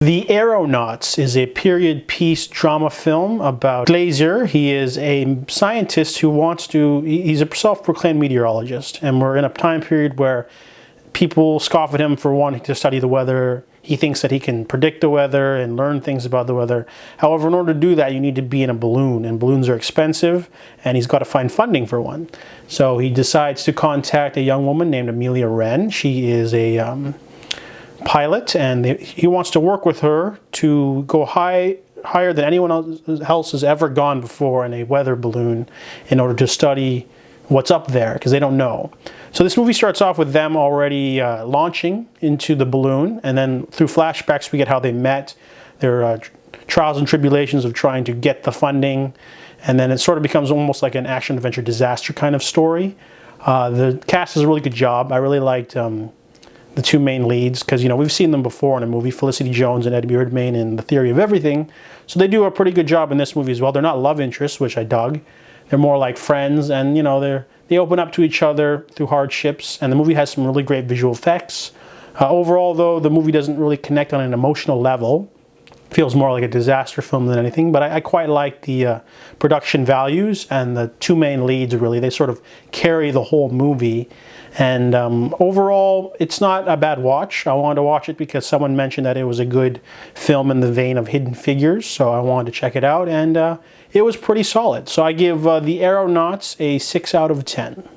The Aeronauts is a period piece drama film about Glazer. He is a scientist who he's a self-proclaimed meteorologist, and we're in a time period where people scoff at him for wanting to study the weather. He thinks that he can predict the weather and learn things about the weather. However, in order to do that, you need to be in a balloon, and balloons are expensive, and he's got to find funding for one. So he decides to contact a young woman named Amelia Wren. She is a pilot, and he wants to work with her to go higher than anyone else has ever gone before in a weather balloon in order to study what's up there, because they don't know. So this movie starts off with them already launching into the balloon, and then through flashbacks we get how they met, their trials and tribulations of trying to get the funding, and then it sort of becomes almost like an action-adventure disaster kind of story. The cast does a really good job. I really liked the two main leads, because we've seen them before in a movie, Felicity Jones and Eddie Redmayne in The Theory of Everything. So they do a pretty good job in this movie as well. They're not love interests, which I dug. They're more like friends, and they open up to each other through hardships, and the movie has some really great visual effects. Overall, though, the movie doesn't really connect on an emotional level. It feels more like a disaster film than anything, but I quite like the production values, and the two main leads, really, they sort of carry the whole movie. And overall, it's not a bad watch. I wanted to watch it because someone mentioned that it was a good film in the vein of Hidden Figures, so I wanted to check it out, and it was pretty solid. So I give The Aeronauts a 6 out of 10.